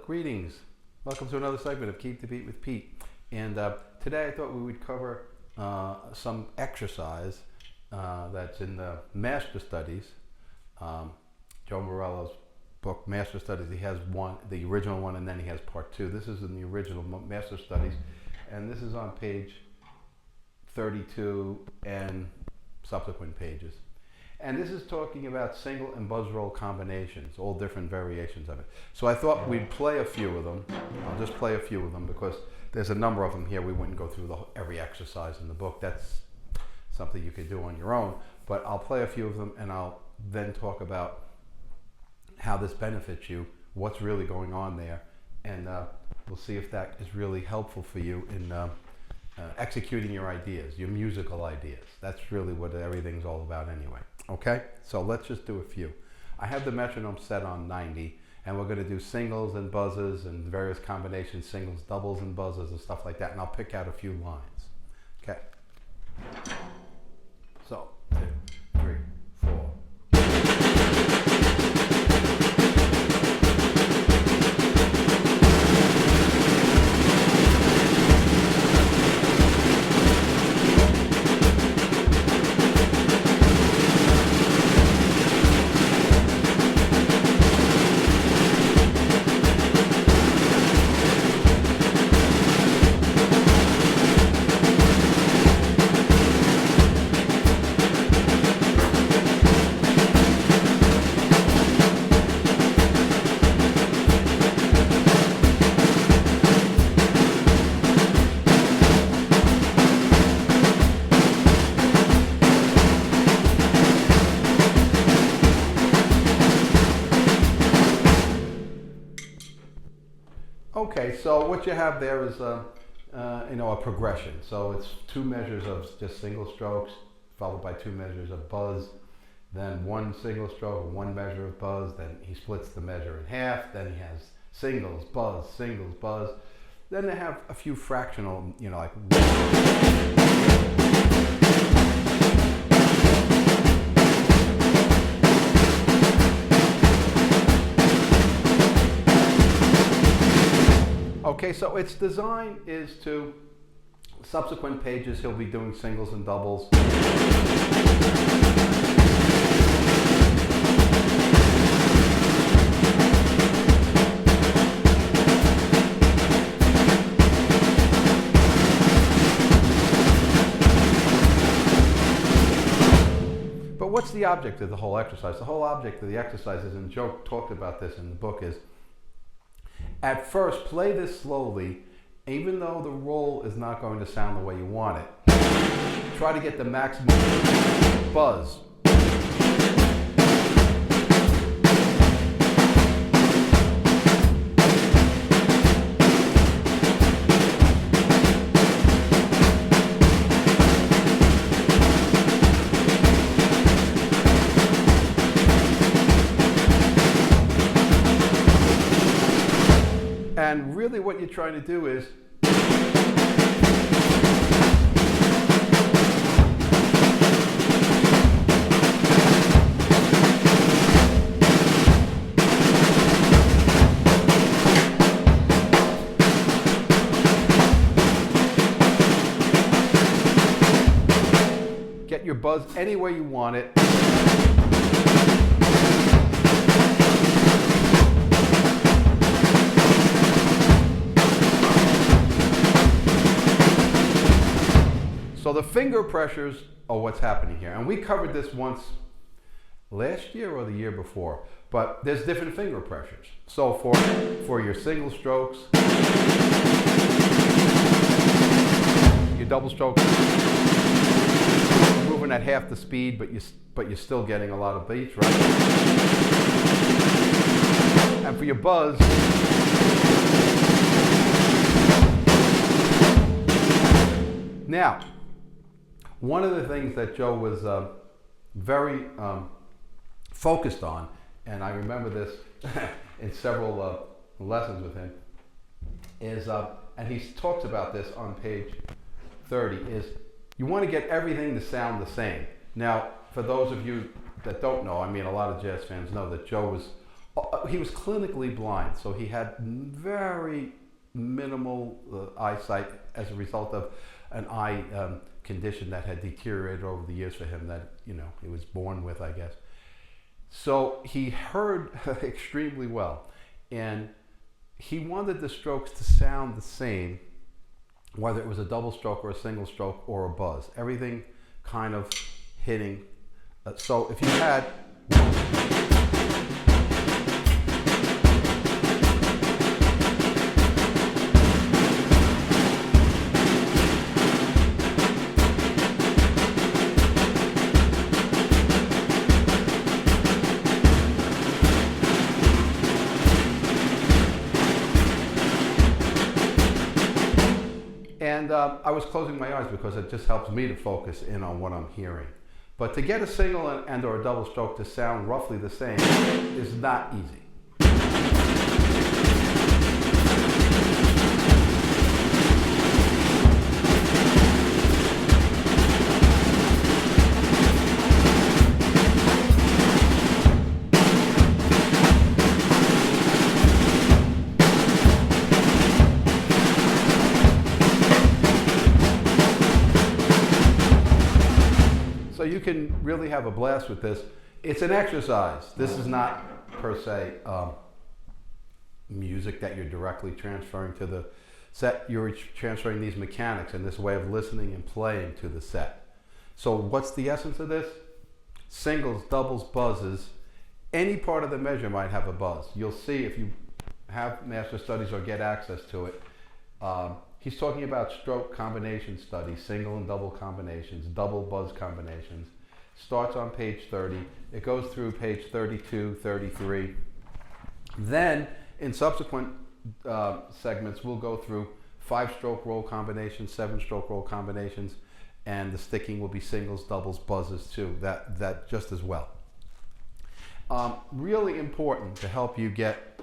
Greetings. Welcome to another segment of Keep the Beat with Pete. And today I thought we would cover some exercise that's in the Master Studies. Joe Morello's book, Master Studies. He has one, the original one, and then he has part two. This is in the original Master Studies, and this is on page 32 and subsequent pages. And this is talking about single and buzz roll combinations, all different variations of it. So I thought we'd play a few of them. I'll just play a few of them because there's a number of them here. We wouldn't go through every exercise in the book. That's something you could do on your own. But I'll play a few of them, and I'll then talk about how this benefits you, what's really going on there, and we'll see if that is really helpful for you in executing your ideas, your musical ideas. That's really what everything's all about anyway. Okay, so let's just do a few. I have the metronome set on 90, and we're going to do singles and buzzes and various combinations, singles, doubles, and buzzes and stuff like that, and I'll pick out a few lines. Okay. So, 2, 3, 4. Okay, so what you have there is a progression. So it's 2 measures of just single strokes, followed by 2 measures of buzz, then 1 single stroke, 1 measure of buzz, then he splits the measure in half, then he has singles, buzz, then they have a few fractional, like okay, so its design is to, subsequent pages he'll be doing singles and doubles. But what's the object of the whole exercise? The whole object of the exercise is, and Joe talked about this in the book, is at first, play this slowly, even though the roll is not going to sound the way you want it. Try to get the maximum buzz. And really what you're trying to do is get your buzz any way you want it. So the finger pressures are what's happening here. And we covered this once last year or the year before, but there's different finger pressures. So for your single strokes, your double strokes, you're moving at half the speed, but you're still getting a lot of beats, right? And for your buzz, now, one of the things that Joe was very focused on, and I remember this in several lessons with him, is, and he talks about this on page 30, is you want to get everything to sound the same. Now, for those of you that don't know, I mean, a lot of jazz fans know that Joe was He was clinically blind, so he had very minimal eyesight as a result of an eye condition that had deteriorated over the years for him that, you know, he was born with, I guess. So he heard extremely well, and he wanted the strokes to sound the same, whether it was a double stroke or a single stroke or a buzz. Everything kind of hitting. So if you had... And I was closing my eyes because it just helps me to focus in on what I'm hearing. But to get a single and or a double stroke to sound roughly the same is not easy. So you can really have a blast with this. It's an exercise. This is not per se music that you're directly transferring to the set. You're transferring these mechanics and this way of listening and playing to the set. So what's the essence of this? Singles, doubles, buzzes. Any part of the measure might have a buzz. You'll see if you have master studies or get access to it. He's talking about stroke combination studies, single and double combinations, double buzz combinations. Starts on page 30. It goes through page 32, 33. Then, in subsequent segments, we'll go through 5-stroke roll combinations, 7-stroke roll combinations, and the sticking will be singles, doubles, buzzes too, that just as well. Really important to help you get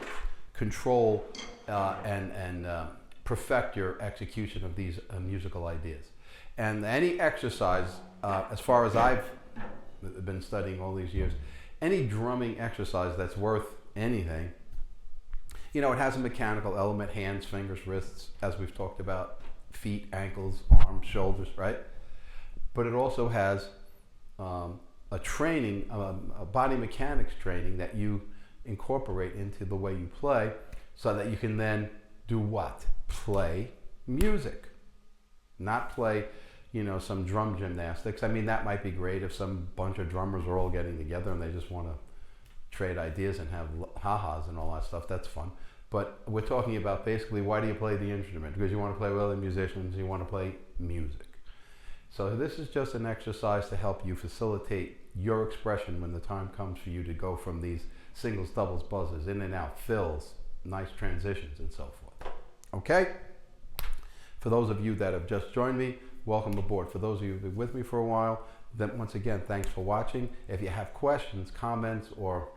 control and perfect your execution of these musical ideas. And any exercise, as far as I've been studying all these years, any drumming exercise that's worth anything, you know, it has a mechanical element, hands, fingers, wrists, as we've talked about, feet, ankles, arms, shoulders, right? But it also has a training, a body mechanics training that you incorporate into the way you play so that you can then do what? Play music, not play, you know, some drum gymnastics. I mean, that might be great if some bunch of drummers are all getting together and they just want to trade ideas and have ha-has and all that stuff. That's fun. But we're talking about basically, why do you play the instrument? Because you want to play with other musicians, you want to play music. So this is just an exercise to help you facilitate your expression when the time comes for you to go from these singles, doubles, buzzes, in and out, fills, nice transitions, and so forth. Okay? For those of you that have just joined me, welcome aboard. For those of you who've been with me for a while, then once again, thanks for watching. If you have questions, comments, or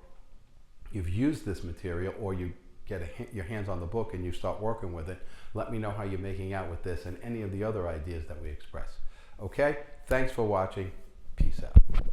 you've used this material, or you get your hands on the book and you start working with it, let me know how you're making out with this and any of the other ideas that we express. Okay? Thanks for watching. Peace out.